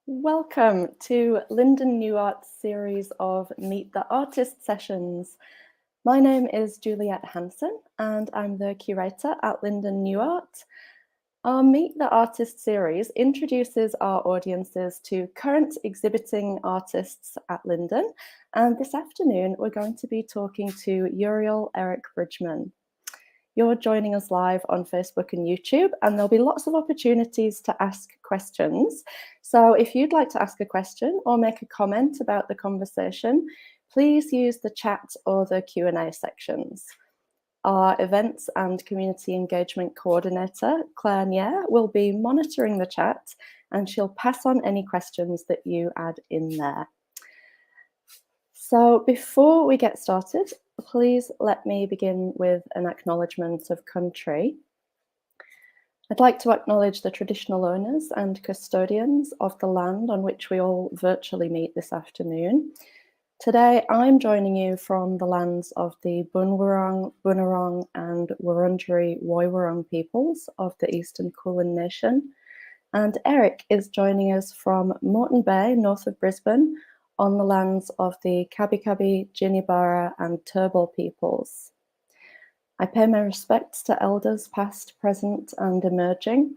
Welcome to Linden New Art's series of Meet the Artist sessions. My name is Juliette Hanson and I'm the curator at Linden New Art. Our Meet the Artist series introduces our audiences to current exhibiting artists at Linden, and this afternoon we're going to be talking to Yuriyal Eric Bridgeman. You're joining us live on Facebook and YouTube, and there'll be lots of opportunities to ask questions. So if you'd like to ask a question or make a comment about the conversation, please use the chat or the Q&A sections. Our events and community engagement coordinator, Claire Nier, will be monitoring the chat, and she'll pass on any questions that you add in there. So before we get started, please let me begin with an acknowledgement of country. I'd like to acknowledge the traditional owners and custodians of the land on which we all virtually meet this afternoon. Today, I'm joining you from the lands of the Bunwurrung, Bunurong and Wurundjeri Woiwurrung peoples of the Eastern Kulin Nation. And Eric is joining us from Moreton Bay, north of Brisbane, on the lands of the Kabi Kabi, Jinibara and Turrbal peoples. I pay my respects to elders past, present and emerging.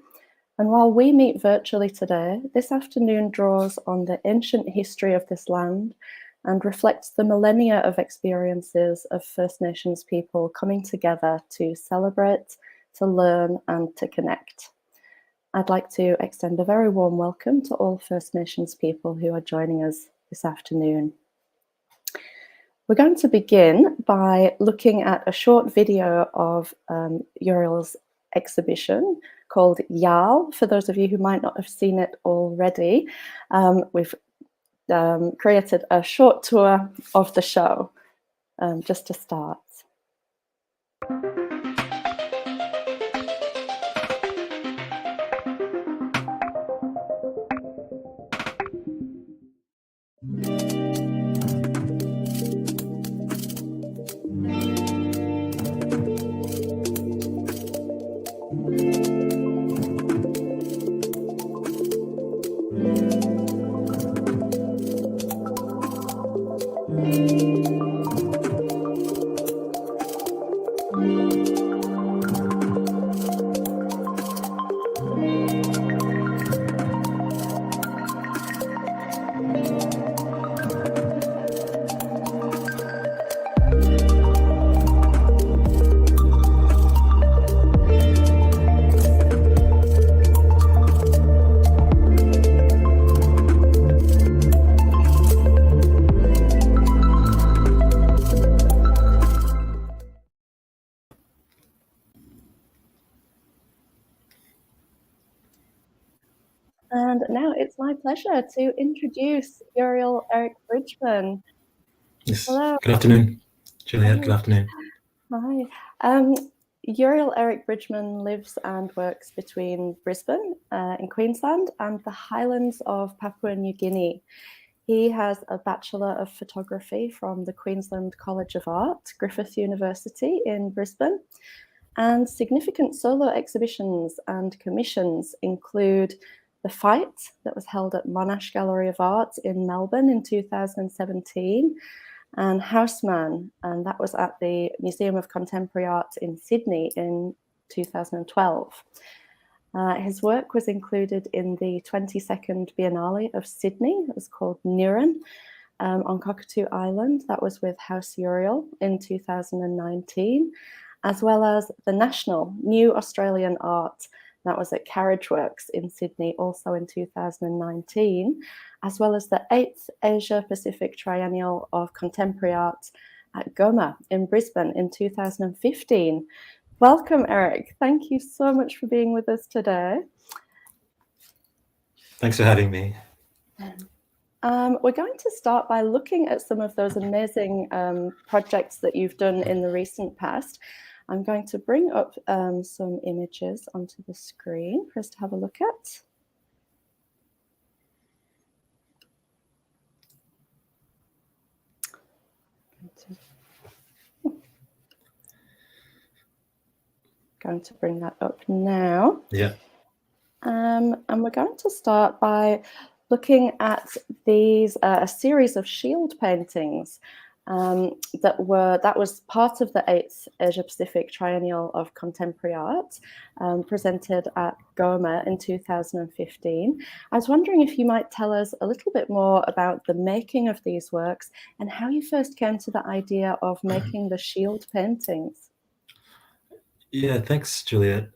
And while we meet virtually today, this afternoon draws on the ancient history of this land and reflects the millennia of experiences of First Nations people coming together to celebrate, to learn and to connect. I'd like to extend a very warm welcome to all First Nations people who are joining us this afternoon. We're going to begin by looking at a short video of Yuriyal's exhibition called Yal. For those of you who might not have seen it already, we've created a short tour of the show just to start. And now it's my pleasure to introduce Yuriyal Eric Bridgeman. Yes. Hello. Good afternoon, Juliette. Good afternoon. Hi. Yuriyal Eric Bridgeman lives and works between Brisbane in Queensland and the Highlands of Papua New Guinea. He has a Bachelor of Photography from the Queensland College of Art, Griffith University in Brisbane. And significant solo exhibitions and commissions include The Fight, that was held at Monash Gallery of Art in Melbourne in 2017, and Houseman, and that was at the Museum of Contemporary Art in Sydney in 2012. His work was included in the 22nd Biennale of Sydney. It was called Niran on Cockatoo Island. That was with House Yuriyal in 2019, as well as the National New Australian Art. That was at Carriage Works in Sydney, also in 2019, as well as the 8th Asia Pacific Triennial of Contemporary Art at Goma in Brisbane in 2015. Welcome, Eric. Thank you so much for being with us today. Thanks for having me. We're going to start by looking at some of those amazing projects that you've done in the recent past. I'm going to bring up some images onto the screen for us to have a look at. Going to bring that up now. Yeah. And we're going to start by looking at these a series of shield paintings that was part of the 8th Asia Pacific Triennial of Contemporary Art, presented at Goma in 2015. I was wondering if you might tell us a little bit more about the making of these works and how you first came to the idea of making the shield paintings. Yeah, thanks, Juliette.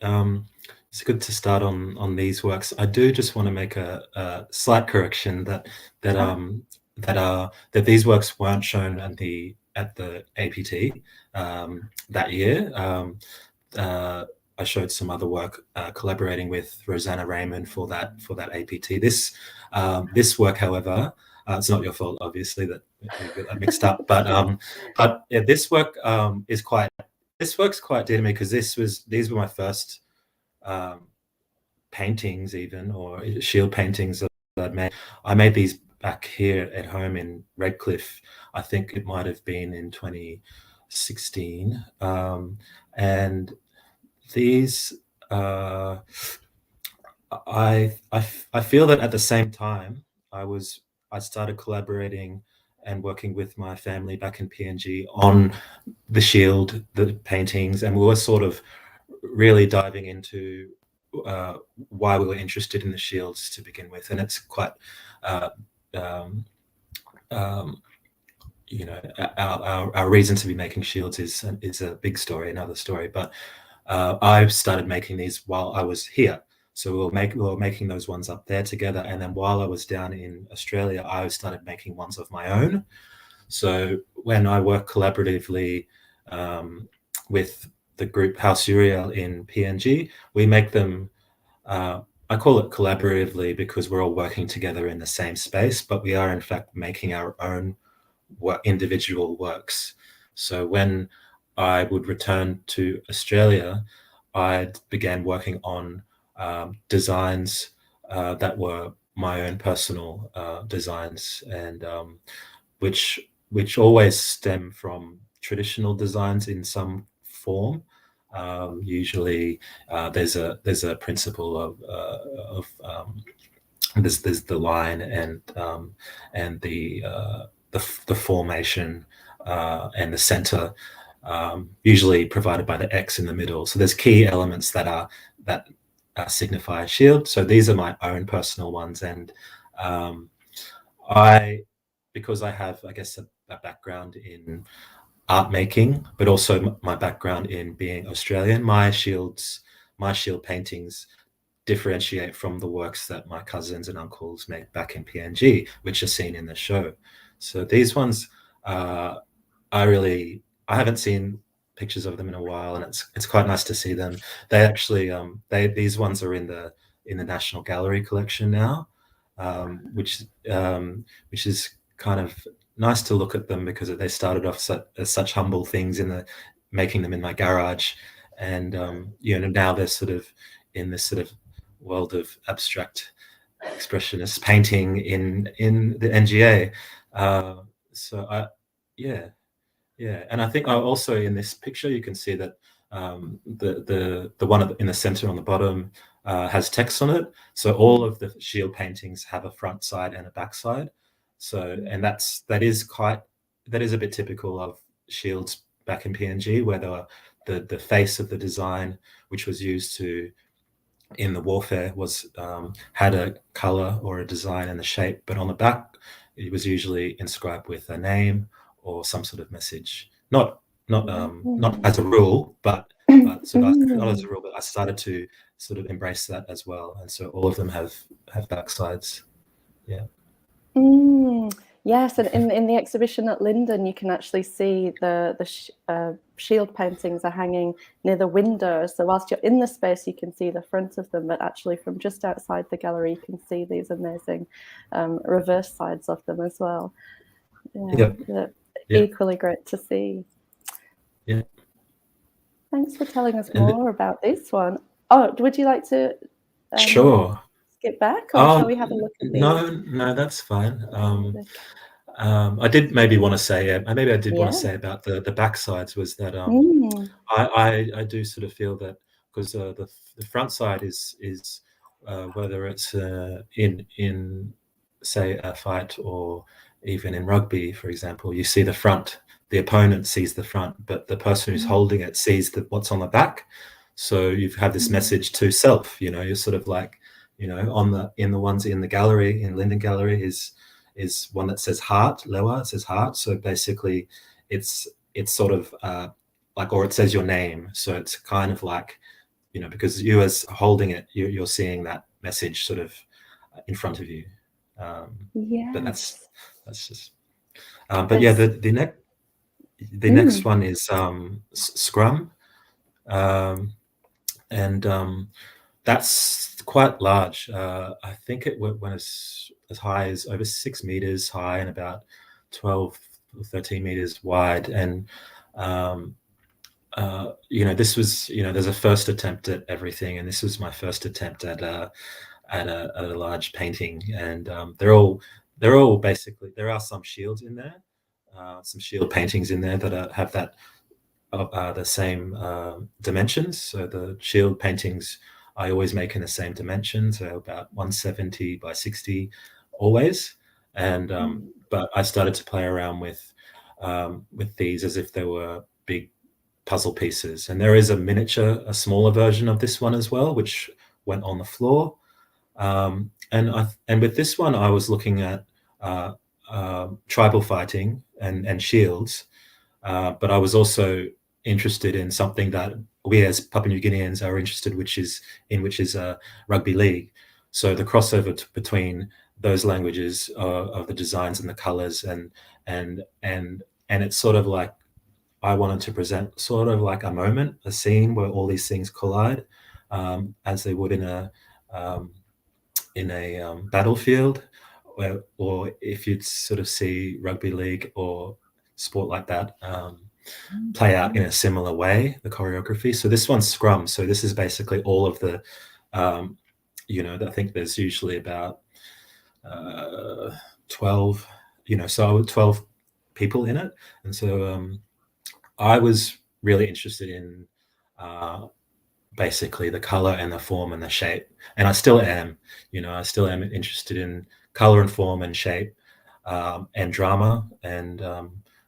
It's good to start on these works. I do just want to make a slight correction that these works weren't shown at the APT that year. I showed some other work collaborating with Rosanna Raymond for that APT. This work, however, it's not your fault, obviously, that we got that mixed up. But yeah, this work is quite. This work's quite dear to me because these were my first paintings, even, or shield paintings that I'd made. I made these back here at home in Redcliffe. I think it might have been in 2016, and these I feel that at the same time I started collaborating and working with my family back in PNG on the shield, the paintings, and we were sort of really diving into why we were interested in the shields to begin with. And it's quite, you know, our reason to be making shields is a big story, another story. But I started making these while I was here. So we were making those ones up there together. And then while I was down in Australia, I started making ones of my own. So when I work collaboratively with the group House Yuriyal in PNG, we make them, I call it collaboratively because we're all working together in the same space, but we are in fact making our own individual works. So when I would return to Australia, I began working on designs that were my own personal designs, and which always stem from traditional designs in some form. Usually, there's a principle of there's the line and the formation and the center, usually provided by the X in the middle. So there's key elements that signify a shield. So these are my own personal ones, and because I have, I guess, a background in art making, but also my background in being Australian, my shield paintings differentiate from the works that my cousins and uncles made back in PNG, which are seen in the show. So these ones, I haven't seen pictures of them in a while, and it's quite nice to see them. They actually, these ones are in the National Gallery collection now, which is kind of nice to look at them because they started off as such humble things making them in my garage, and now they're sort of in this sort of world of abstract expressionist painting in the NGA. And I think also in this picture you can see that the one in the center on the bottom has text on it. So all of the shield paintings have a front side and a back side. So, and that is a bit typical of shields back in PNG, where the face of the design, which was used in the warfare, had a color or a design and the shape, but on the back it was usually inscribed with a name or some sort of message. Not as a rule, but not as a rule. But I started to sort of embrace that as well, and so all of them have back sides. Yeah. Yes, and in the exhibition at Linden, you can actually see the shield paintings are hanging near the windows. So whilst you're in the space, you can see the front of them, but actually from just outside the gallery, you can see these amazing reverse sides of them as well. Yeah, Yep. Equally great to see. Yeah. Thanks for telling us more about this one. Oh, would you like to? Sure. Skip back, or shall we have a look at these? No, that's fine. I did maybe want to say, want to say about the back sides was that I do sort of feel that because the front side is whether it's in say, a fight, or even in rugby, for example, you see the front, the opponent sees the front, but the person who's holding it sees what's on the back. So you've had this message to self, you know, you're sort of like, you know, in the ones in the gallery, in Linden Gallery, is one that says heart, Lewa, it says heart. So basically it's sort of like, or it says your name. So it's kind of like, you know, because you as holding it, you're seeing that message sort of in front of you. But that's just, but yeah, the next one is Scrum. And that's quite large. I think it went as high as over 6 meters high and about 12 or 13 meters wide. And you know, this was, you know, there's a first attempt at everything, and this was my first attempt at a large painting. And they're all basically, there are some shields in there, some shield paintings in there that have that the same dimensions. So the shield paintings I always make in the same dimensions, so about 170 by 60 always. And but I started to play around with these as if they were big puzzle pieces. And there is a miniature, a smaller version of this one as well, which went on the floor. And with this one, I was looking at tribal fighting and shields, but I was also interested in something that we as Papua New Guineans are interested, which is rugby league. So the crossover between those languages of the designs and the colors, and it's sort of like, I wanted to present sort of like a moment, a scene where all these things collide, as they would in a battlefield, or if you'd sort of see rugby league or sport like that play out in a similar way, the choreography. So this one's Scrum. So this is basically all of the, you know, I think there's usually about 12, you know, so 12 people in it. And so I was really interested in basically the color and the form and the shape. And I still am, you know, I still am interested in color and form and shape, and drama and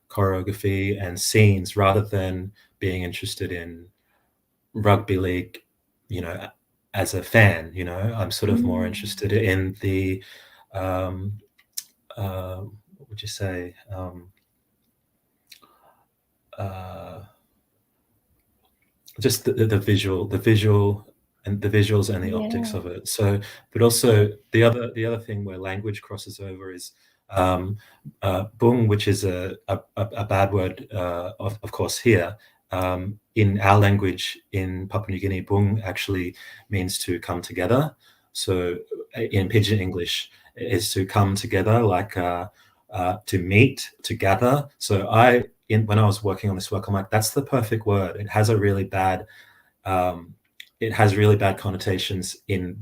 choreography and scenes, rather than being interested in rugby league, you know, as a fan. You know, I'm sort of more interested in the what would you say, just the visual and the visuals and the optics of it. So, but also the other thing where language crosses over is bung, which is a bad word, of course, here. In our language in Papua New Guinea, bung actually means to come together. So in Pidgin English, is to come together, like to meet, to gather. So when I was working on this work, I'm like, that's the perfect word. It has a really bad, it has really bad connotations in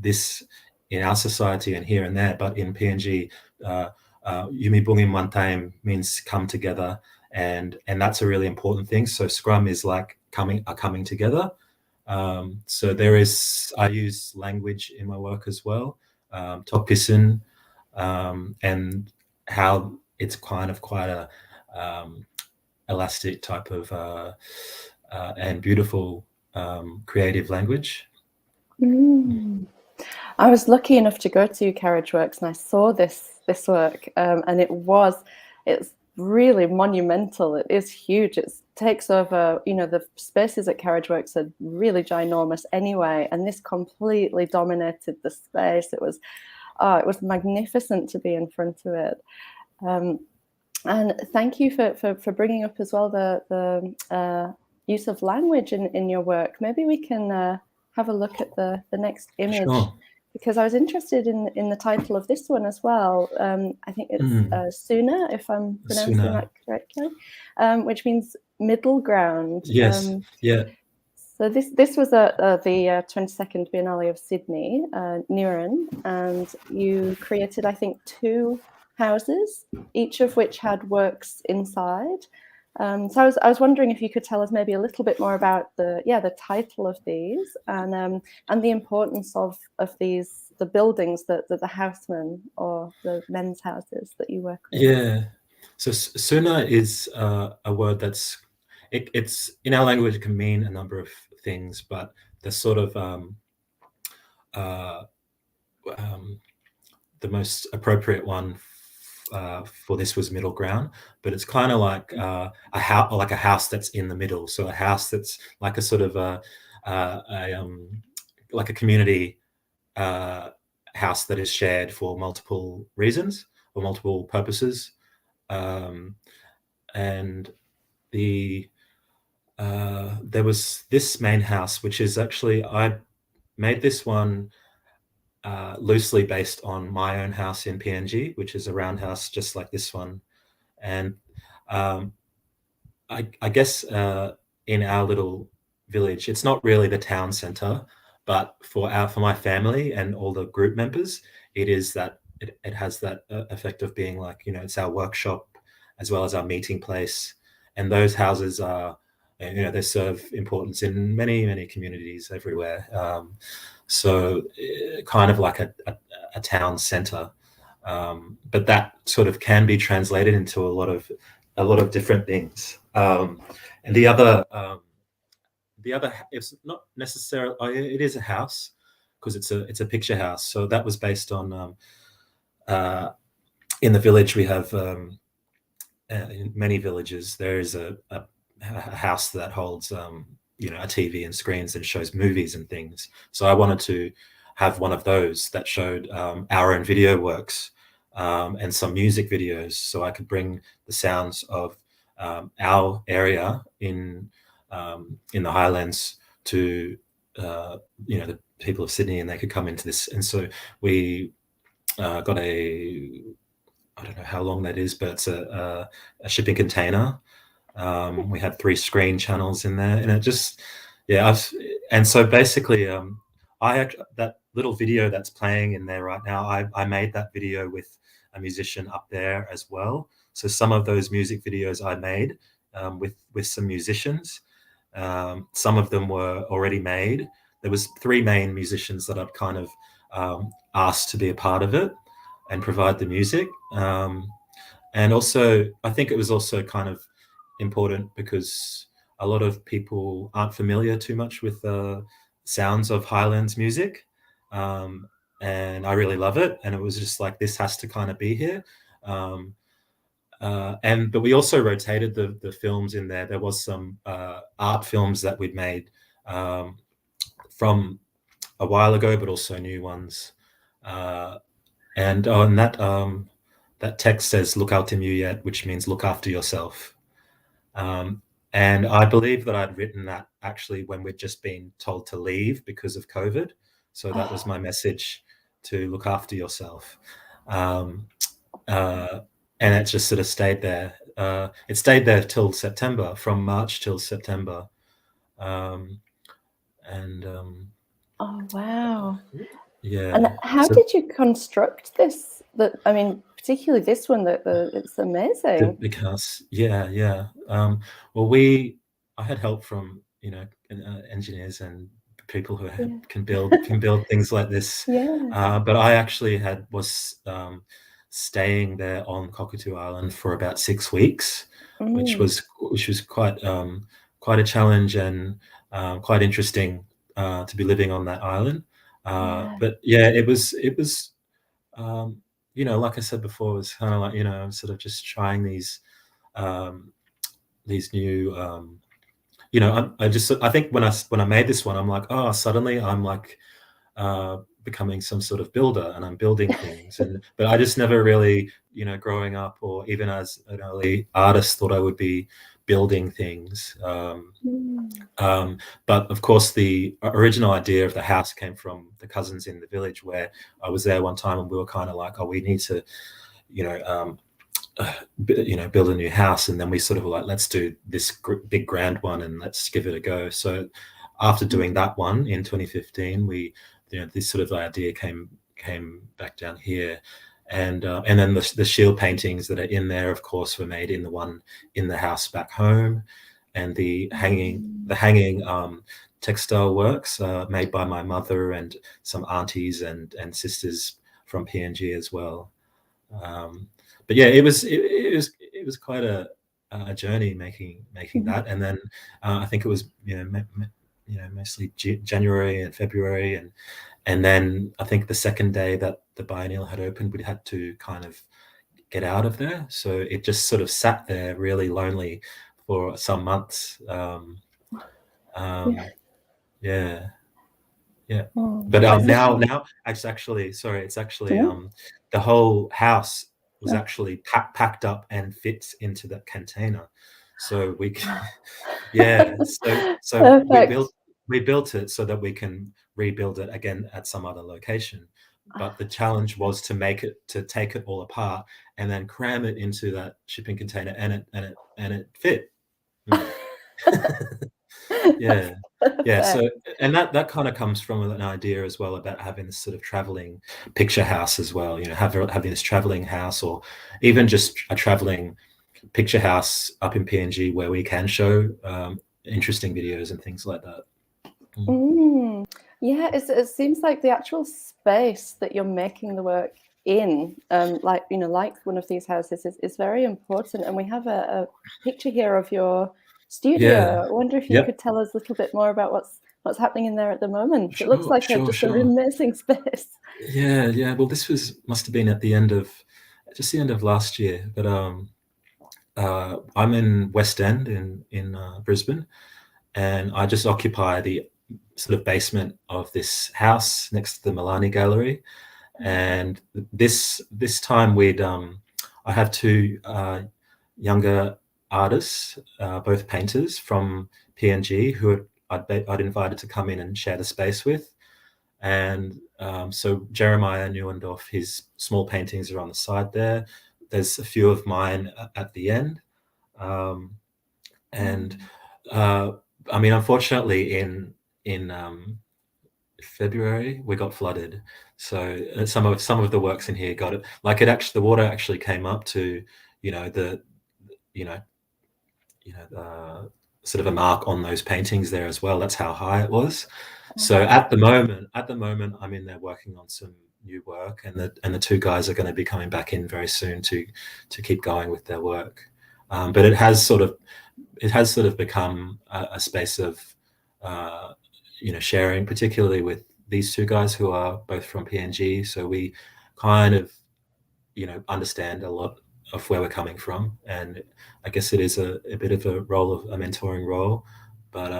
our society and here and there, but in PNG, Yumi Bungi Mantaim means come together, and that's a really important thing. So Scrum is like coming together. So I use language in my work as well, Topisin, and how it's kind of quite a elastic type of and beautiful creative language. I was lucky enough to go to Carriage Works, and I saw this work, and it's really monumental. It is huge. It takes over, you know, the spaces at Carriage Works are really ginormous anyway, and this completely dominated the space. It was magnificent to be in front of it. And thank you for bringing up as well the use of language in your work. Maybe we can have a look at the next image. Sure. Because I was interested in the title of this one as well. I think it's Suna, if I'm pronouncing that correctly, which means middle ground. Yes. Yeah. So this was the 22nd Biennale of Sydney, Niran, and you created, I think, 2 houses, each of which had works inside. So I was wondering if you could tell us maybe a little bit more about the title of these and the importance of these, the buildings, the housemen or the men's houses that you work with. Yeah. So suna is a word that's it's in our language, it can mean a number of things, but the sort of the most appropriate one for this was middle ground, but it's kind of like a house that's in the middle. So a house that's like a sort of like a community house that is shared for multiple reasons or multiple purposes. And there was this main house, which is actually, I made this one loosely based on my own house in PNG, which is a round house just like this one. And I guess in our little village, it's not really the town center, but for my family and all the group members, it is that it has that effect of being like, it's our workshop as well as our meeting place. And those houses are, they serve importance in many, many communities everywhere. So kind of like a town center. But that sort of can be translated into a lot of different things. And the other, it's not necessarily, it is a house because it's a picture house. So that was based on, in the village we have, in many villages, there is a house that holds, a TV and screens and shows movies and things. So I wanted to have one of those that showed our own video works and some music videos, so I could bring the sounds of our area in the Highlands to the people of Sydney, and they could come into this. And so we got I don't know how long that is, but it's a shipping container. We had 3 screen channels in there, and it just, and so basically, that little video that's playing in there right now, I made that video with a musician up there as well. So some of those music videos I made with some musicians. Some of them were already made. There was 3 main musicians that I'd kind of asked to be a part of it and provide the music. And also, I think it was also kind of important because a lot of people aren't familiar too much with the sounds of Highlands music. And I really love it. And it was just like, this has to kind of be here. But we also rotated the films in there. There was some art films that we'd made from a while ago, but also new ones. And that text says "Look out Juliette," which means look after yourself. And I believe that I'd written that actually when we'd just been told to leave because of COVID. So that was my message, to look after yourself. And it just sort of stayed there. It stayed there till September, from March till September. Oh, wow. Yeah. And how did you construct this? Particularly this one, it's amazing. The house. Yeah. Well, I had help from, engineers and people who can build things like this. Yeah. But I actually was staying there on Cockatoo Island for about 6 weeks, which was quite a challenge and quite interesting to be living on that island. But yeah, it was like I said before, it was kind of like, sort of just trying these new, I think when I made this one, I'm like, oh, suddenly I'm like becoming some sort of builder, and I'm building things. But I just never really, growing up or even as an early artist, thought I would be building things. But of course, the original idea of the house came from the cousins in the village, where I was there one time and we were kind of like, oh, we need to, build a new house. And then we sort of were like, let's do this big grand one and let's give it a go. So after doing that one in 2015, this sort of idea came back down here. and then the shield paintings that are in there, of course, were made in the one in the house back home, and the hanging textile works made by my mother and some aunties and sisters from PNG as well. But yeah, it was quite a journey making that, and then I think it was mostly January and February, and then I think the second day that the biennial had opened, we had to kind of get out of there, so it just sort of sat there really lonely for some months. But now it's actually the whole house was actually packed up and fits into that container, so we so we built it so that we can rebuild it again at some other location. But the challenge was to take it all apart and then cram it into that shipping container, and it fit. So, and that kind of comes from an idea as well about having this sort of traveling picture house as well, having this traveling house, or even just a traveling picture house up in PNG where we can show interesting videos and things like that. Yeah, it seems like the actual space that you're making the work in, like one of these houses, is very important. And we have a picture here of your studio. I wonder if you could tell us a little bit more about what's happening in there at the moment. It looks like just an amazing space. Yeah. Well, this must have been at the end of last year. But I'm in West End in Brisbane, and I just occupy the sort of basement of this house next to the Milani Gallery. And this time I have two younger artists, both painters from PNG, who I'd invited to come in and share the space with. And so Jeremiah Neuendorf, his small paintings are on the side there. There's a few of mine at the end. I mean, unfortunately, in February we got flooded, so some of the works in here got it. Like the water actually came up to sort of a mark on those paintings there as well. That's how high it was. So at the moment, I'm in there working on some new work, and the two guys are going to be coming back in very soon to keep going with their work. But it has sort of become a space of sharing, particularly with these two guys who are both from PNG. So we kind of understand a lot of where we're coming from, and I guess it is a bit of a mentoring role, but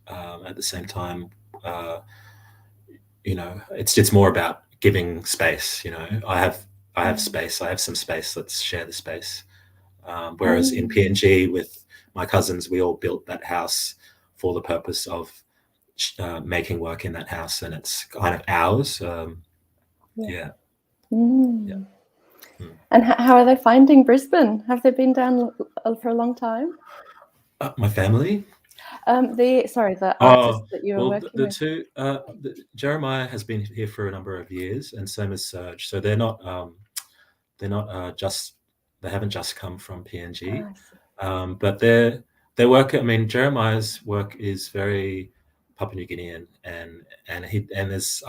at the same time, it's more about giving space. I have space. I have some space. Let's share the space. Whereas in PNG, with my cousins, we all built that house for the purpose of making work in that house, and it's kind of ours. And how are they finding Brisbane? Have they been down for a long time? My family? The artists that you were working with. Jeremiah has been here for a number of years, and same as Serge. So they haven't just come from PNG, but their work. I mean, Jeremiah's work is very Papua New Guinean, and I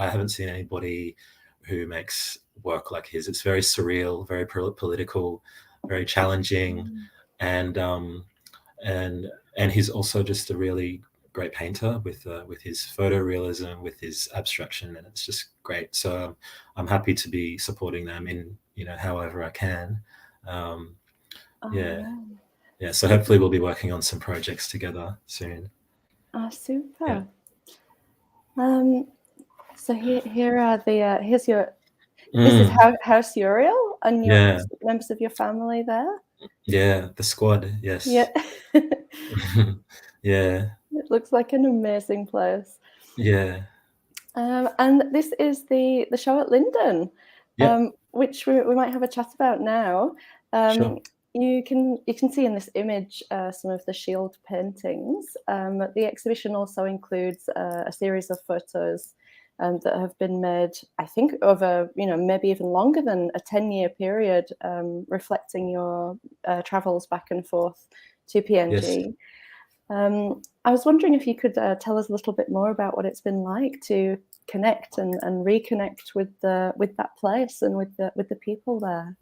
haven't seen anybody who makes work like his. It's very surreal, very political, very challenging, and he's also just a really great painter with his photorealism, with his abstraction, and it's just great. So I'm happy to be supporting them in however I can. So hopefully we'll be working on some projects together soon. Super. So here are here's your this is House Yuriyal and your members of your family there. Yeah, the squad. Yes. Yeah. Yeah. It looks like an amazing place. Yeah. And this is the show at Linden, which we might have a chat about now. Sure. You can see in this image some of the shield paintings. The exhibition also includes a series of photos that have been made, I think, over, maybe even longer than a 10-year period, reflecting your travels back and forth to Yes. PNG. I was wondering if you could tell us a little bit more about what it's been like to connect and reconnect with that place and with the people there.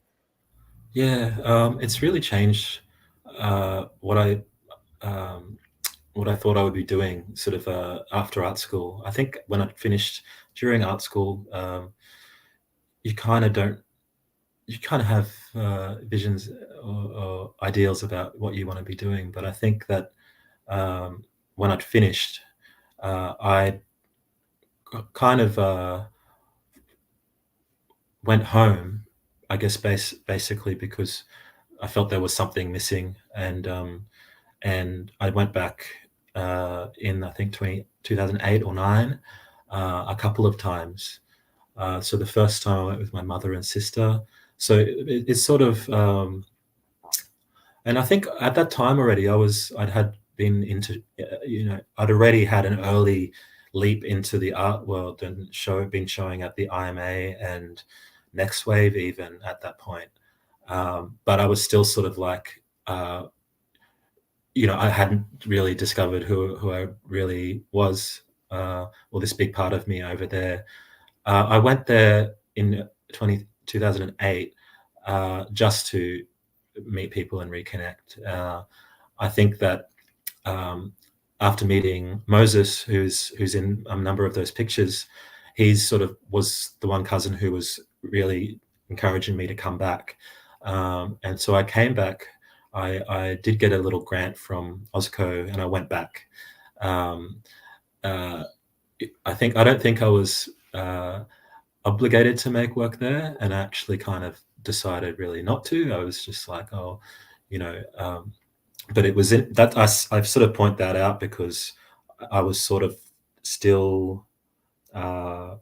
Yeah, it's really changed what I thought I would be doing sort of after art school. I think when I finished during art school, you kind of don't, you kind of have visions or ideals about what you want to be doing. But I think that when I'd finished, I kind of went home, I guess, basically because I felt there was something missing, and I went back in, I think, 2008 or 9, a couple of times. So the first time I went with my mother and sister. So it's sort of, and I think at that time already I'd had been into, I'd already had an early leap into the art world and been showing at the IMA and Next Wave even at that point. But I was still sort of like, I hadn't really discovered who I really was, or this big part of me over there. I went there in 2008 just to meet people and reconnect. I think that after meeting Moses, who's in a number of those pictures, he's sort of was the one cousin who was really encouraging me to come back. And so I came back. I did get a little grant from OSCO and I went back. I don't think I was obligated to make work there, and I actually kind of decided really not to. I was just like, but it was in that I've sort of point that out because I was sort of still, I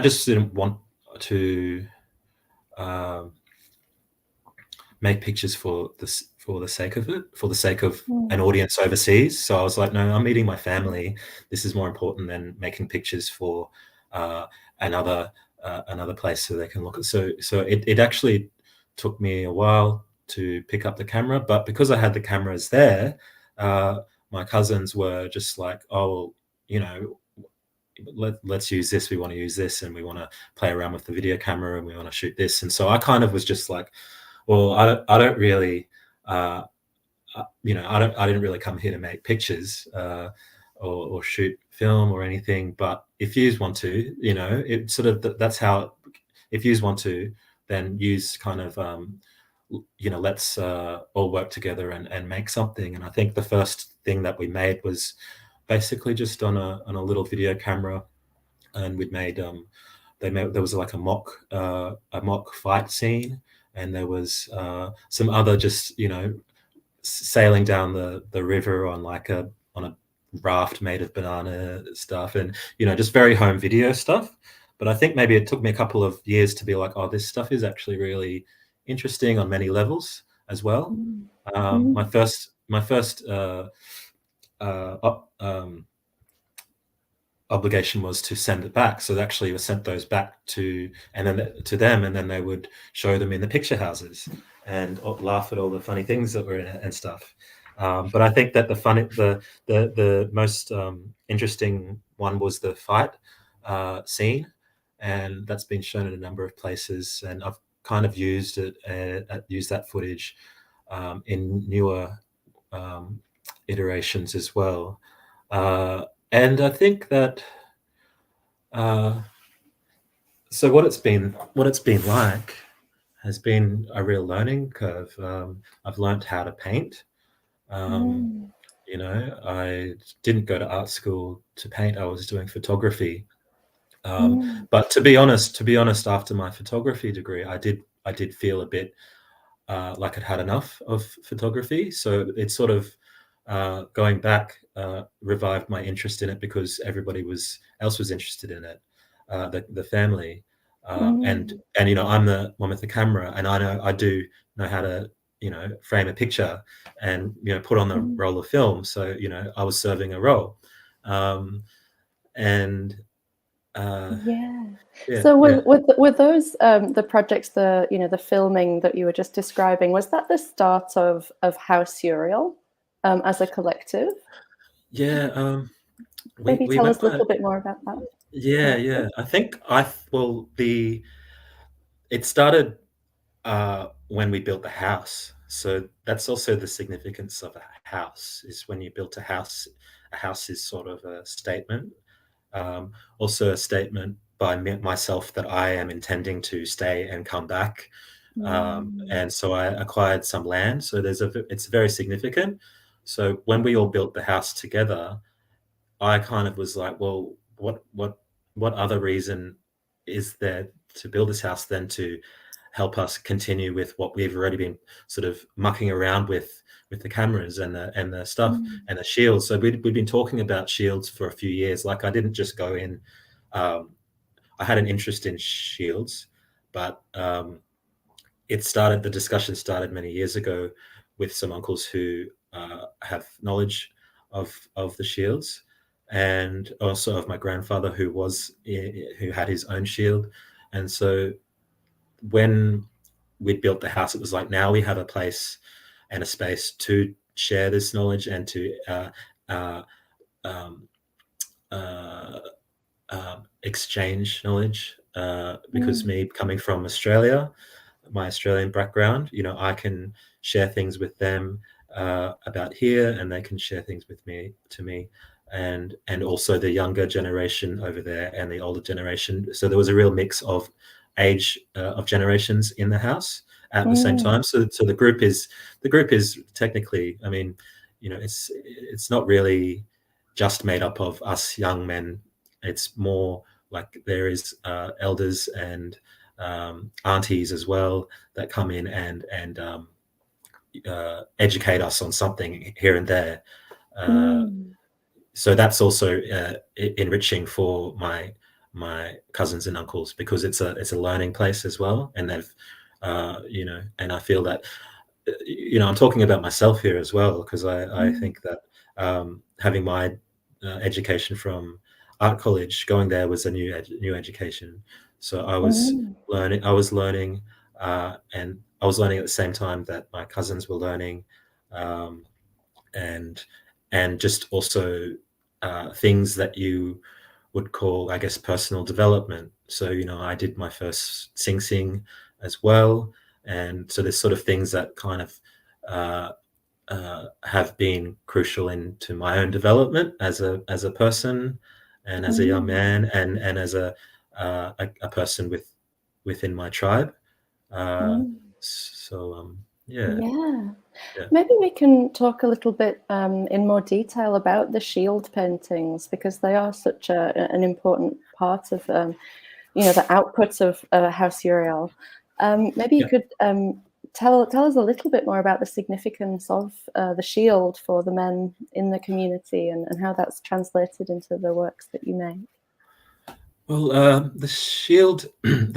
just didn't want to make pictures for the sake of it, for the sake of an audience overseas. So I was like, no, I'm meeting my family. This is more important than making pictures for another place so they can look at. So it actually took me a while to pick up the camera, but because I had the cameras there, my cousins were just like, oh, let's use this. We want to use this, and we want to play around with the video camera, and we want to shoot this. And so I kind of was just like, well, I don't really, I didn't really come here to make pictures or shoot film or anything. But if you want to, it sort of, that's how, if you want to, then use kind of, let's all work together and make something. And I think the first thing that we made was basically just on a little video camera, and we'd made, there was like a mock fight scene. And there was some other just, sailing down the river on a raft made of banana stuff, and just very home video stuff. But I think maybe it took me a couple of years to be like, oh, this stuff is actually really interesting on many levels as well. My first obligation was to send it back. So actually we sent those back to them, and then they would show them in the picture houses and laugh at all the funny things that were in it and stuff. But I think that the most interesting one was the fight scene, and that's been shown in a number of places. And I've kind of used that footage in newer iterations as well. And I think that so what it's been like has been a real learning curve. I've learned how to paint. I didn't go to art school to paint. I was doing photography. But to be honest, after my photography degree, I did feel a bit like I'd had enough of photography. So it's sort of going back revived my interest in it because everybody else was interested in it, the family, and I'm the one with the camera, and I do know how to frame a picture and put on the roll of film. So I was serving a role, and Yeah. Yeah, So yeah. with those the projects, the filming that you were just describing, was that the start of House Yuriyal as a collective? Yeah, Maybe we tell went us a by. little bit more about that Yeah, collective. yeah. I think well, it started when we built the house. So that's also the significance of a house, is when you built a house is sort of a statement. Also a statement by myself that I am intending to stay and come back. Mm. And so I acquired some land. So it's very significant. So when we all built the house together, I kind of was like, well, what other reason is there to build this house than to help us continue with what we've already been sort of mucking around with the cameras and the stuff Mm. and the shields. So we'd been talking about shields for a few years. Like I didn't just go in. Um, I had an interest in shields, but the discussion started many years ago with some uncles who have knowledge of the shields, and also of my grandfather who had his own shield. And so when we built the house, it was like, now we have a place and a space to share this knowledge and to uh, um, uh, exchange knowledge. Because Mm. me coming from Australia, my Australian background, I can share things with them about here, and they can share things with me to me, and also the younger generation over there and the older generation. So there was a real mix of age of generations in the house at the same Mm. time. So the group is technically, I mean, it's not really just made up of us young men. It's more like there is elders and aunties as well that come in and educate us on something here and there. Uh, Mm. so that's also enriching for my cousins and uncles, because it's a learning place as well, and they've and I feel that I'm talking about myself here as well, because I Mm. think that having my education from art college, going there was a new education. So Mm. I was learning, and I was learning at the same time that my cousins were learning, um, and just also things that you would call, I guess, personal development. So I did my first Sing as well, and so there's sort of things that kind of uh, have been crucial into my own development as a person, and as a young Mm. man, and as a person within my tribe. Uh, Mm. yeah, Yeah. yeah, Maybe we can talk a little bit in more detail about the shield paintings, because they are such an important part of the outputs of House Uriel. Maybe you yeah. could tell us a little bit more about the significance of the shield for the men in the community, and how that's translated into the works that you make. Well, the shield,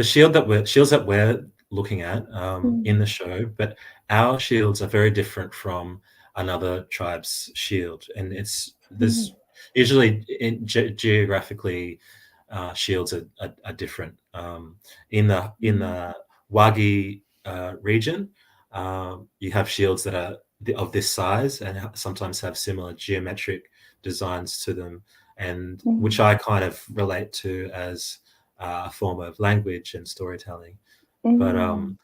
shields that we're looking at in Mm. the show, but our shields are very different from another tribe's shield, and Mm. there's usually geographically shields are different. In Mm. the Wagi region, you have shields that are of this size and sometimes have similar geometric designs to them, and which Mm. I kind of relate to as a form of language and storytelling. But Mm.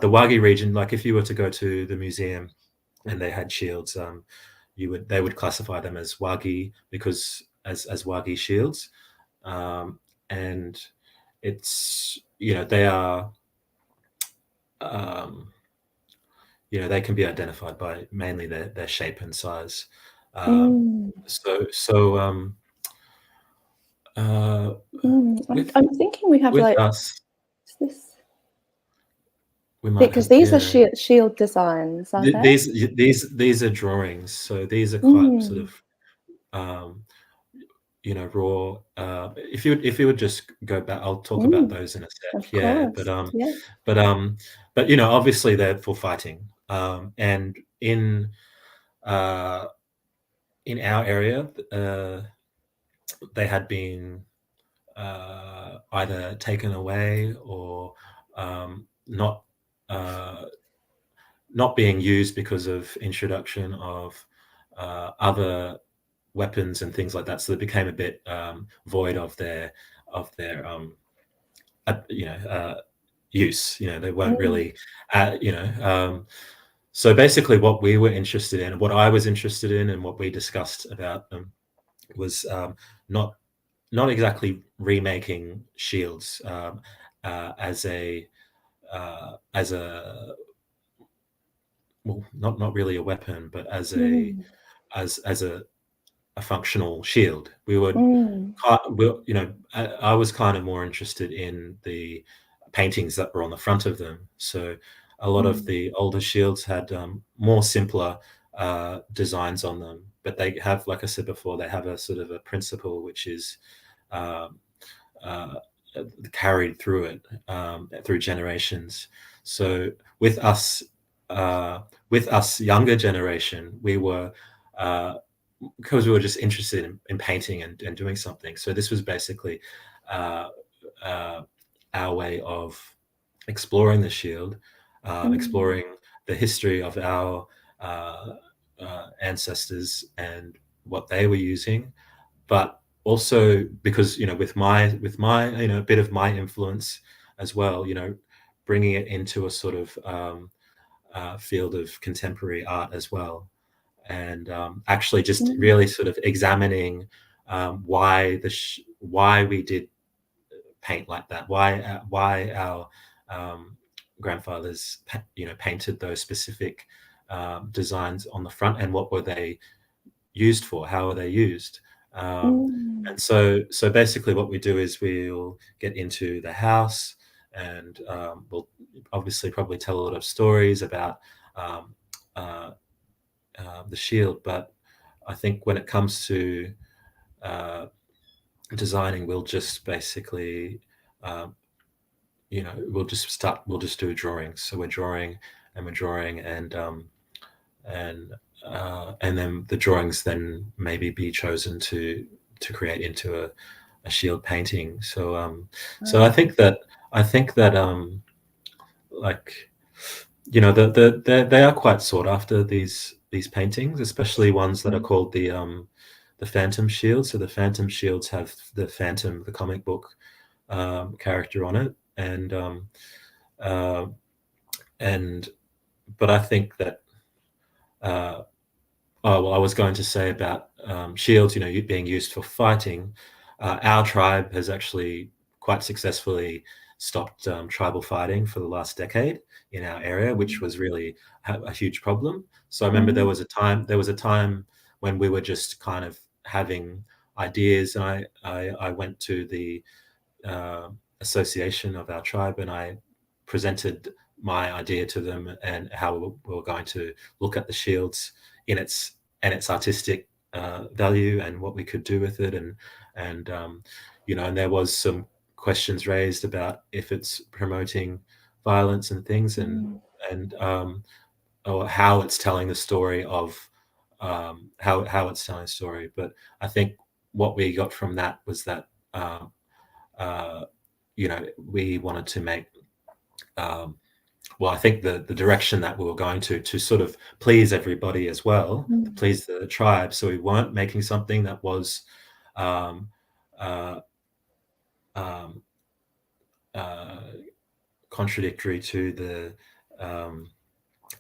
the Wagi region, like if you were to go to the museum and they had shields, they would classify them as Wagi, because as Wagi shields, and it's they are um, they can be identified by mainly their shape and size. Um, Mm. so uh, Mm. with I'm thinking we have with like, us, is this, we might because have, these are yeah. shield designs, are they? These are drawings, so these are quite sort Mm. of um, raw. If you would just go back, I'll talk about Mm. those in a sec. Of Yeah, course, yeah. but obviously they're for fighting, and in our area, they had been either taken away or not not being used because of introduction of other weapons and things like that. So they became a bit void of their use. They weren't really, so basically what we were interested in, what I was interested in, and what we discussed about them was not exactly remaking shields as a well, not really a weapon, but as a functional shield. We would, I was kind of more interested in the paintings that were on the front of them. So a lot of the older shields had more simpler designs on them, but they have, like I said before, they have a sort of a principle which is carried through it through generations. So with us younger generation, we were because we were just interested in painting and doing something. So this was basically our way of exploring the shield, exploring the history of our ancestors and what they were using, but also because with my a bit of my influence as well, bringing it into a sort of field of contemporary art as well, and actually just really sort of examining why we did paint like that, why our grandfathers painted those specific designs on the front, and what were they used for, how are they used. And so basically what we do is we'll get into the house, and we'll obviously probably tell a lot of stories about the shield, but I think when it comes to designing, we'll just basically we'll just do a drawing. So we're drawing and and then the drawings then maybe be chosen to create into a shield painting. So so I think that like they are quite sought after, these paintings, especially ones that are called the Phantom Shield. So the Phantom Shields have the Phantom, the comic book character on it, and but I think that I was going to say about shields, being used for fighting. Our tribe has actually quite successfully stopped tribal fighting for the last decade in our area, which was really a huge problem. So I remember there was a time when we were just kind of having ideas, and I went to the association of our tribe, and I presented my idea to them, and how we were going to look at the shields in its artistic value, and what we could do with it, and and there was some questions raised about if it's promoting violence and things, and or how it's telling the story of how it's telling a story. But I think what we got from that was that we wanted to make well, I think the direction that we were going to sort of please everybody as well, to please the tribe. So we weren't making something that was um, uh, um, contradictory to the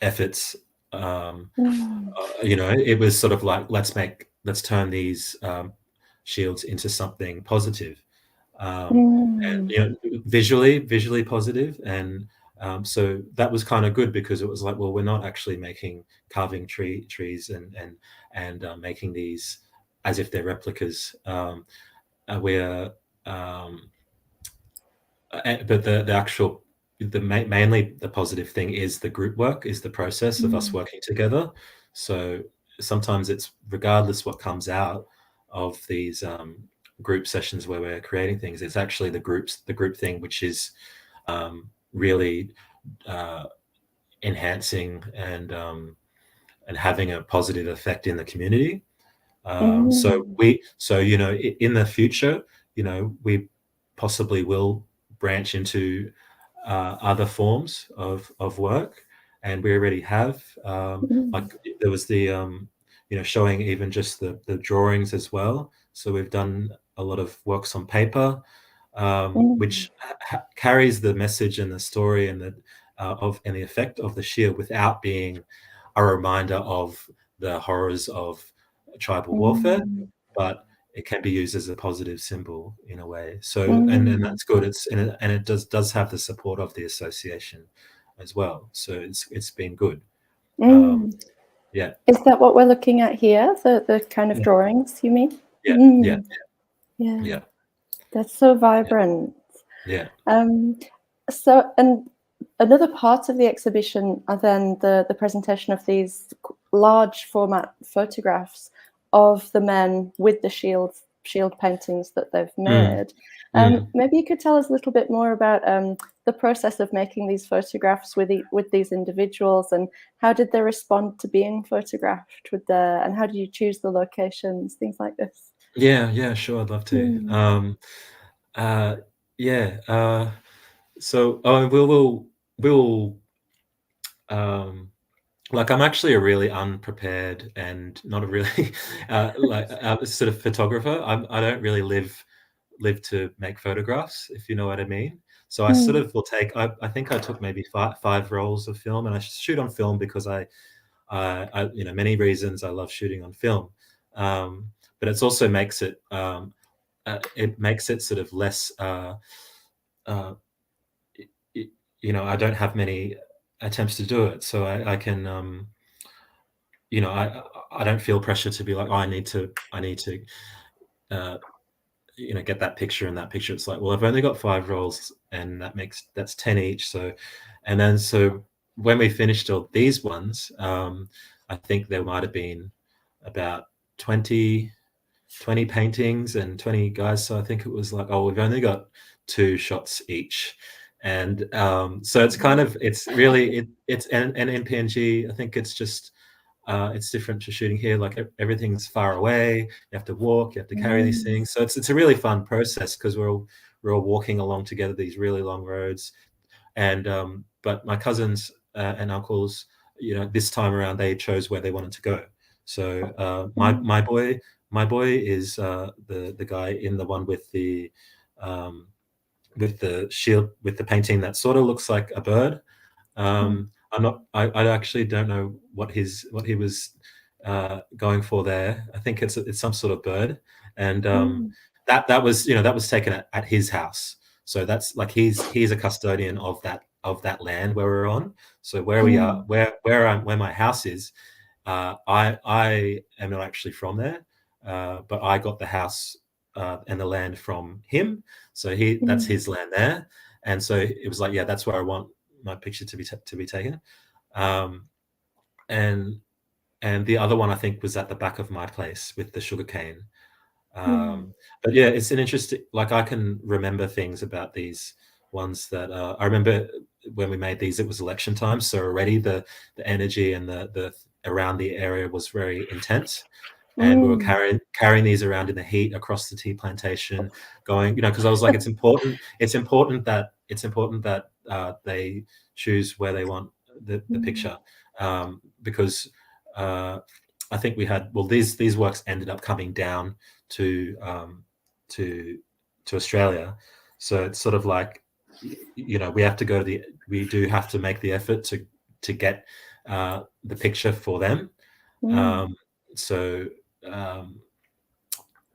efforts. It was sort of like, let's turn these shields into something positive, and visually positive, and so that was kind of good, because it was like, well, we're not actually carving trees and making these as if they're replicas. We're but mainly the positive thing is the group work, is the process of us working together. So sometimes it's, regardless what comes out of these group sessions where we're creating things, it's actually the group thing which is really enhancing and having a positive effect in the community. So in the future, we possibly will branch into other forms of work, and we already have. Like there was the showing even just the drawings as well. So we've done a lot of works on paper, which carries the message and the story and the and the effect of the shield without being a reminder of the horrors of tribal warfare, but it can be used as a positive symbol in a way. So and that's good. And it does have the support of the association as well. So it's been good. Yeah. Is that what we're looking at here? The kind of drawings you mean? Yeah. That's so vibrant. Yeah. So, and another part of the exhibition are then the presentation of these large format photographs of the men with the shield paintings that they've made. Maybe you could tell us a little bit more about the process of making these photographs with these individuals, and how did they respond to being photographed and how did you choose the locations, things like this? Yeah, sure, I'd love to. So we'll like, I'm actually a really unprepared and not a really sort of photographer. I don't really live to make photographs, if you know what I mean. So I sort of will take. I think I took maybe five rolls of film, and I shoot on film because I many reasons I love shooting on film, but it also makes it sort of less. I don't have many attempts to do it, so I can I don't feel pressure to be like, oh, I need to get that picture and that picture. It's like, well, I've only got 5 rolls, and that's 10 each. So when we finished all these ones, I think there might have been about 20 paintings and 20 guys. So I think it was like, oh, we've only got 2 shots each. And so it's kind of, it's really, it's and in PNG, I think it's just, it's different to shooting here. Like everything's far away. You have to walk, you have to carry these things. So it's a really fun process because we're all walking along together these really long roads. And but my cousins and uncles, this time around, they chose where they wanted to go. So my boy is the guy in the one with the shield, with the painting that sort of looks like a bird. I actually don't know what he was going for there. I think it's some sort of bird, and that was taken at his house. So that's like he's a custodian of that land where we're on. So where we are, where my house is, I am not actually from there, but I got the house and the land from him. So that's his land there, and so it was like, yeah, that's where I want my picture to be taken. And the other one I think was at the back of my place with the sugarcane. But yeah, it's an interesting, like, I can remember things about these ones that I remember when we made these, it was election time. So already the energy and the around the area was very intense. And we were carrying these around in the heat across the tea plantation, going, because I was like, it's important that they choose where they want the picture, because I think we had, well, these works ended up coming down to Australia, so it's sort of like, we do have to make the effort to get the picture for them.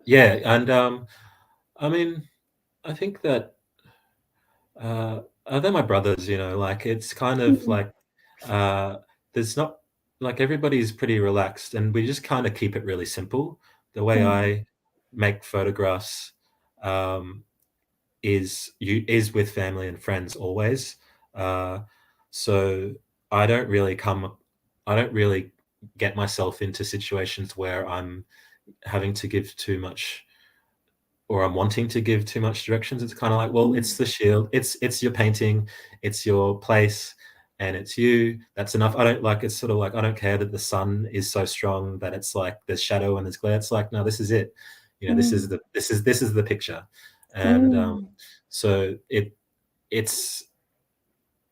Yeah, and I mean, I think that they're my brothers, like, it's kind of like there's not, like, everybody's pretty relaxed, and we just kind of keep it really simple. The way I make photographs is with family and friends always. So I don't really get myself into situations where I'm having to give too much, or I'm wanting to give too much directions. It's kind of like, well, it's the shield, it's your painting, it's your place, and it's you. That's enough. It's sort of like, I don't care that the sun is so strong that it's like there's shadow and there's glare. It's like, no, this is it. This is the picture. And So it's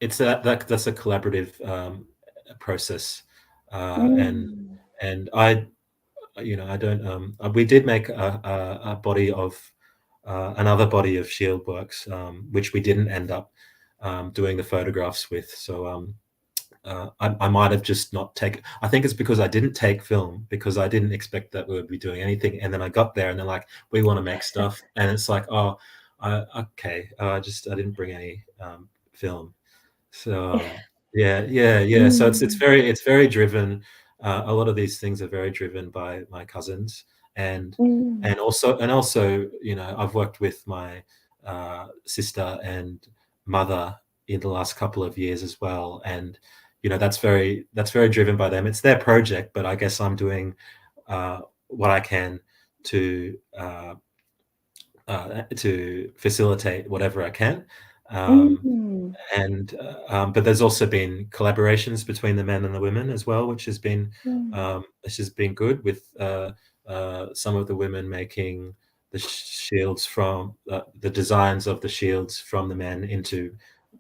that's a collaborative process, and I I don't we did make a body of another body of shield works, which we didn't end up doing the photographs with. So I might have just not taken. I think it's because I didn't take film, because I didn't expect that we would be doing anything, and then I got there and they're like, "We want to make stuff," and it's like, "Oh, okay, I didn't bring any film." So yeah. So it's very driven. A lot of these things are very driven by my cousins, and also I've worked with my sister and mother in the last couple of years as well, and that's very driven by them. It's their project, but I guess I'm doing what I can to facilitate whatever I can. And but there's also been collaborations between the men and the women as well, which has been good, with some of the women making the shields from the designs of the shields from the men into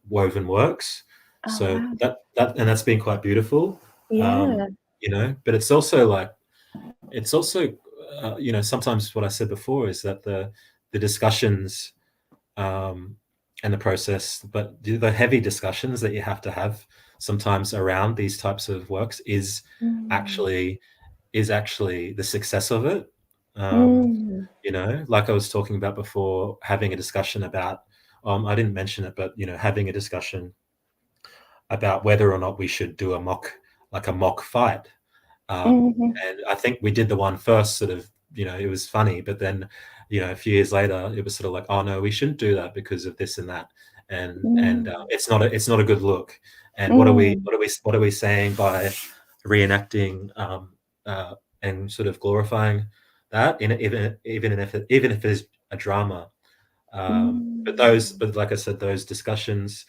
woven works. So wow. that's been quite beautiful. Yeah. But it's also like, sometimes what I said before is that the discussions and the process, but the heavy discussions that you have to have sometimes around these types of works is actually the success of it. Like I was talking about before, having a discussion about, I didn't mention it, but having a discussion about whether or not we should do a mock fight. And I think we did the one first, sort of, it was funny, but then, a few years later, it was sort of like, oh no, we shouldn't do that because of this and that, and it's not a good look. And what are we saying by reenacting and sort of glorifying that, even if it is a drama? But like I said, those discussions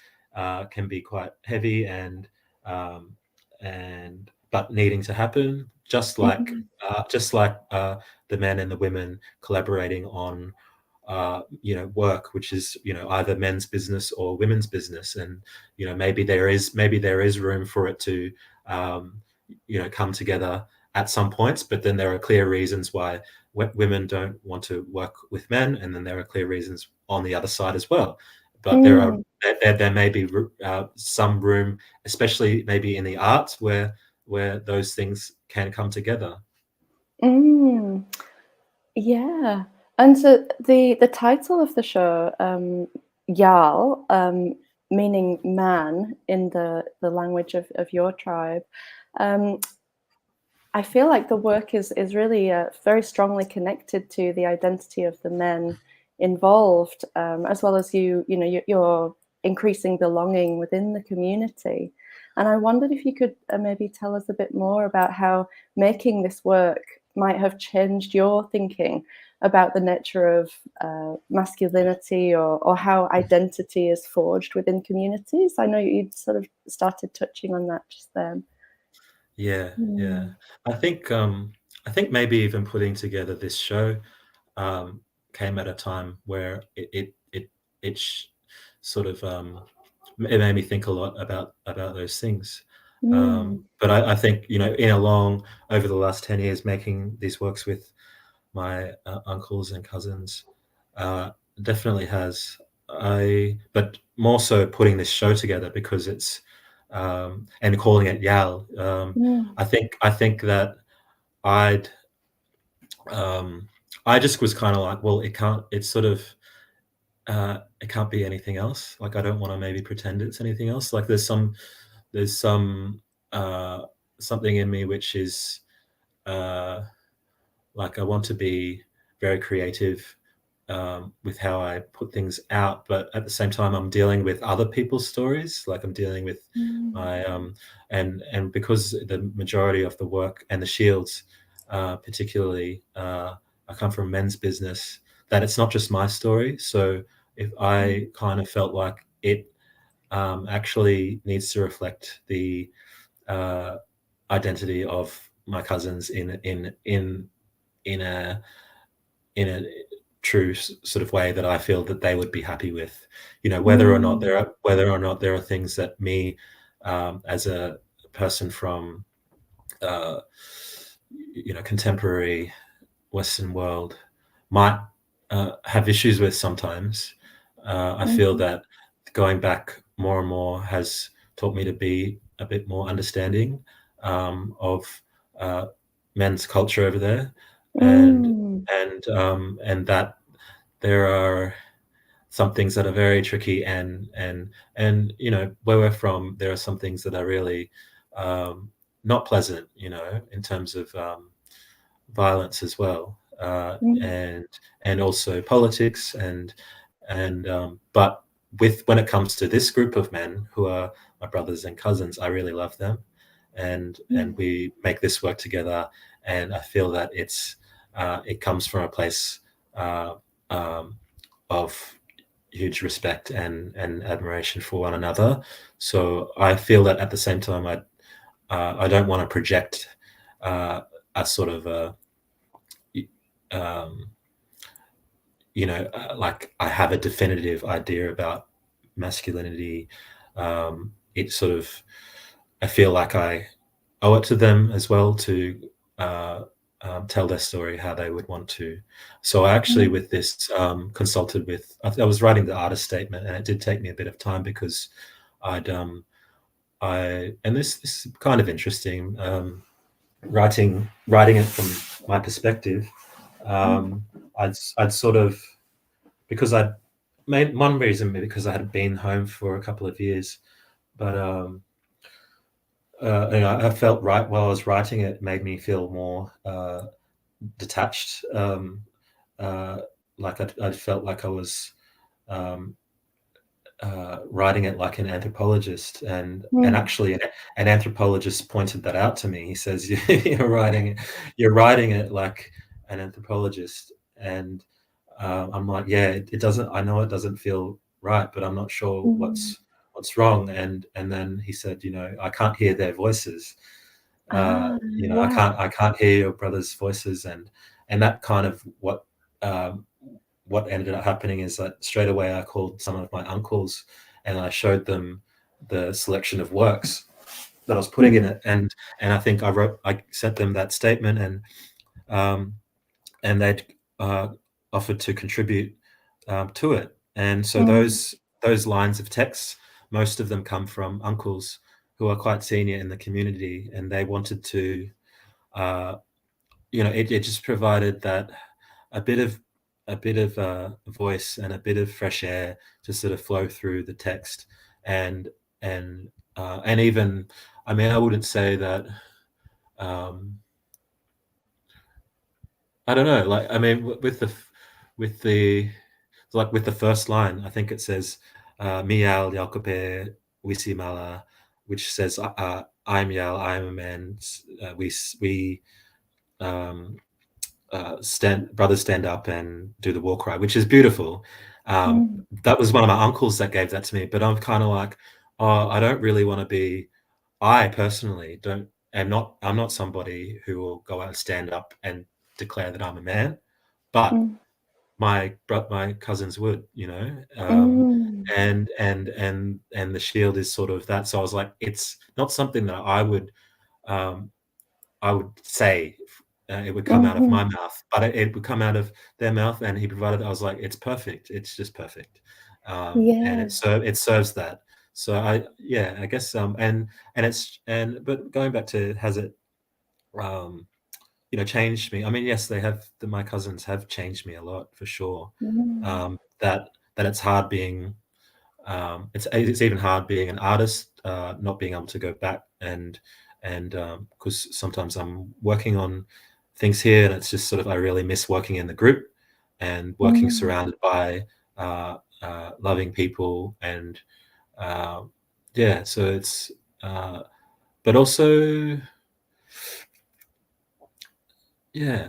can be quite heavy and but needing to happen, just like the men and the women collaborating on work, which is either men's business or women's business, and maybe there is room for it to come together at some points, but then there are clear reasons why women don't want to work with men, and then there are clear reasons on the other side as well. But there may be some room, especially maybe in the arts, where those things can come together. Yeah. And so the title of the show, Yal, meaning man in the language of your tribe, I feel like the work is really very strongly connected to the identity of the men involved, as well as you're increasing belonging within the community. And I wondered if you could maybe tell us a bit more about how making this work might have changed your thinking about the nature of masculinity, or how identity is forged within communities. I know you sort of started touching on that just then. Yeah. I think maybe even putting together this show came at a time where sort of it made me think a lot about those things. But I think over the last 10 years, making these works with my uncles and cousins definitely has. But more so putting this show together, because it's and calling it Yal. I think that I'd I just was kind of like, well, it can't. It's sort of it can't be anything else. Like, I don't want to maybe pretend it's anything else. Like, there's some something in me which is like, I want to be very creative with how I put things out, but at the same time, I'm dealing with other people's stories. Like, I'm dealing with my and because the majority of the work and the shields, particularly, I come from men's business, that it's not just my story. So if I kind of felt like it actually needs to reflect the identity of my cousins in a true sort of way that I feel that they would be happy with, you know, whether or not there are things that me as a person from you know, contemporary Western world might have issues with sometimes. I feel that going back more and more has taught me to be a bit more understanding of men's culture over there, and that there are some things that are very tricky, and you know, where we're from, there are some things that are really not pleasant, you know, in terms of violence as well, and also politics, and but when it comes to this group of men who are my brothers and cousins, I really love them, and we make this work together, and I feel that it comes from a place of huge respect and admiration for one another. So I feel that at the same time, I don't want to project a sort of you know, like I have a definitive idea about masculinity. It sort of, I feel like I owe it to them as well to tell their story how they would want to. So I actually, with this, consulted with, I was writing the artist statement, and it did take me a bit of time because and this is kind of interesting, writing it from my perspective. I'd sort of, because I'd made one reason because I had been home for a couple of years, but you know, I felt right while I was writing it made me feel more detached, like I felt like I was writing it like an anthropologist, and actually an anthropologist pointed that out to me. He says, you're writing it like an anthropologist, and I'm like, yeah, it doesn't, I know it doesn't feel right, but I'm not sure what's wrong. And then he said, you know, I can't hear their voices. You know, I can't hear your brothers' voices, and that kind of what ended up happening is that straight away I called some of my uncles and I showed them the selection of works that I was putting in it, and I think I sent them that statement, and they'd offered to contribute to it. And so those lines of text, most of them come from uncles who are quite senior in the community, and they wanted to, you know, it just provided that a bit of voice and a bit of fresh air to sort of flow through the text, and even, I mean, I wouldn't say that. I don't know, like, I mean, with the like with the first line, I think it says, "Mial Yakope Wisimala," which says, "I'm Yal, I'm a man. We brothers stand up and do the war cry," which is beautiful. That was one of my uncles that gave that to me, but I'm kind of like, oh, I don't really want to be. I personally I'm not somebody who will go out and stand up and declare that I'm a man, but my cousins would, you know, and the shield is sort of that. So I was like, it's not something that I would say. It would come out of my mouth, but it would come out of their mouth, and he provided. I was like, it's perfect. It's just perfect, and it serves that. So I guess but going back to, has it you know, changed me? I mean, yes, my cousins have changed me a lot, for sure. That it's hard being it's even hard being an artist, not being able to go back and because sometimes I'm working on things here, and it's just sort of, I really miss working in the group and working surrounded by loving people, and so it's but also it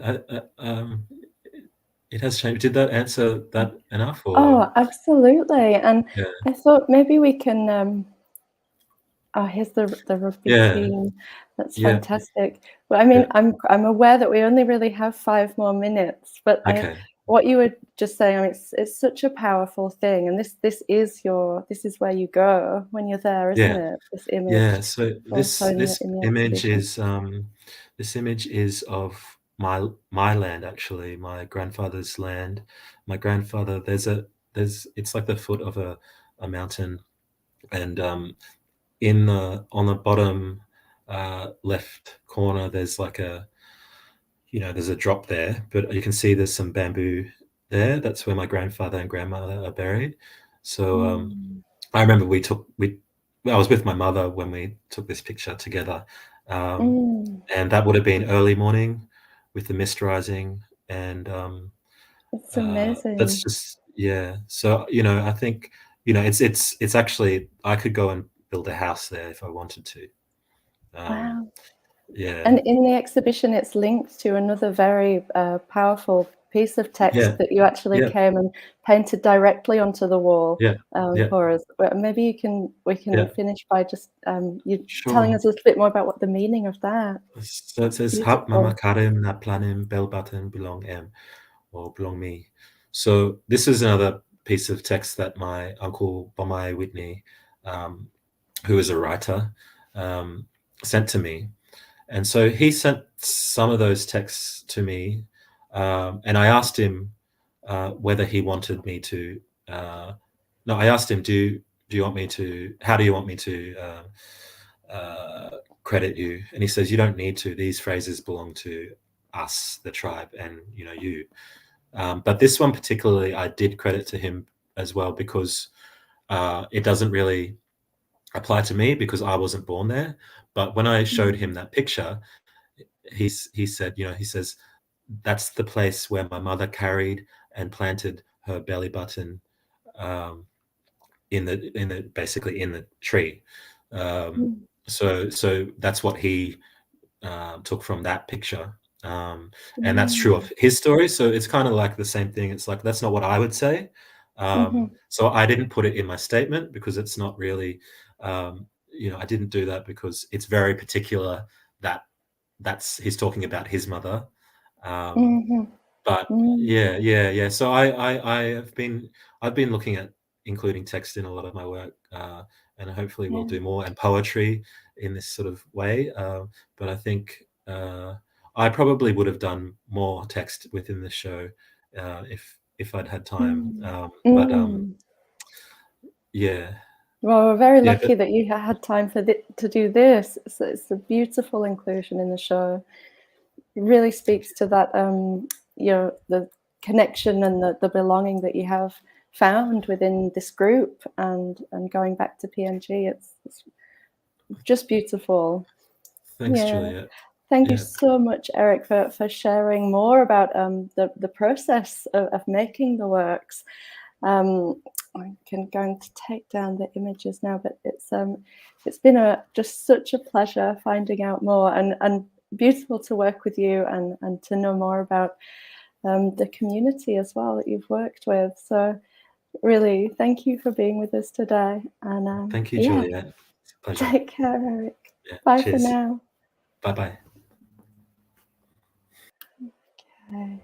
has changed. Did that answer that enough? Or? Oh, absolutely. And I thought maybe we can here's the rugby team. That's fantastic. But I mean, I'm aware that we only really have 5 more minutes, but okay. what you were just saying, I mean, it's such a powerful thing, and this is where you go when you're there, isn't Yeah. it? This image, Yeah, so also in the image exhibition. is this image is of my land, actually, my grandfather's land. My grandfather, it's like the foot of a mountain, and on the bottom left corner, there's like there's a drop there, but you can see there's some bamboo there. That's where my grandfather and grandmother are buried. So Mm. I remember I was with my mother when we took this picture together, Mm. and that would have been early morning with the mist rising, and It's that's amazing. just, yeah. So I think it's actually, I could go and build a house there if I wanted to. Um, Wow. yeah, And in the exhibition, it's linked to another very powerful piece of text yeah, that you actually yeah, came and painted directly onto the wall yeah, yeah, for us. But maybe we can yeah. finish by just you telling Sure. us a little bit more about what the meaning of that. So it says, "Hap mama Beautiful. karim na planim bell button belong em," or belong me. So this is another piece of text that my uncle Bomai Whitney, um, who is a writer, sent to me. And so he sent some of those texts to me, and I asked him whether he wanted me to. No, I asked him, do you want me to? How do you want me to credit you? And he says, you don't need to. These phrases belong to us, the tribe, and you. But this one particularly, I did credit to him as well, because it doesn't really apply to me because I wasn't born there. But when I showed Mm. him that picture, he said, he says, that's the place where my mother carried and planted her belly button, um, basically in the tree. Um, Mm. so that's what he took from that picture. And that's true Mm. of his story. So it's kind of like the same thing. It's like, that's not what I would say. Mhm. So I didn't put it in my statement because it's not really, I didn't do that because it's very particular that he's talking about his mother. Mhm. But Mm. yeah. So I've been looking at including text in a lot of my work, and hopefully we'll Yeah. do more, and poetry in this sort of way. But I think I probably would have done more text within the show if I'd had time. Mm. But Mm. yeah, Well, we're very yeah, but lucky that you had time to do this. It's a beautiful inclusion in the show. It really thank speaks to that, the connection and the belonging that you have found within this group, and going back to PNG. It's just beautiful. thanks, Yeah. Juliette. Thank you Yeah, so much, Eric, for sharing more about the process of making the works. I'm going to take down the images now, but it's been just such a pleasure finding out more, and beautiful to work with you, and to know more about the community as well that you've worked with. So really, thank you for being with us today. And thank you, yeah, Juliette. It's a pleasure. take care, Eric. Yeah, Bye for cheers. now. Bye bye. Okay.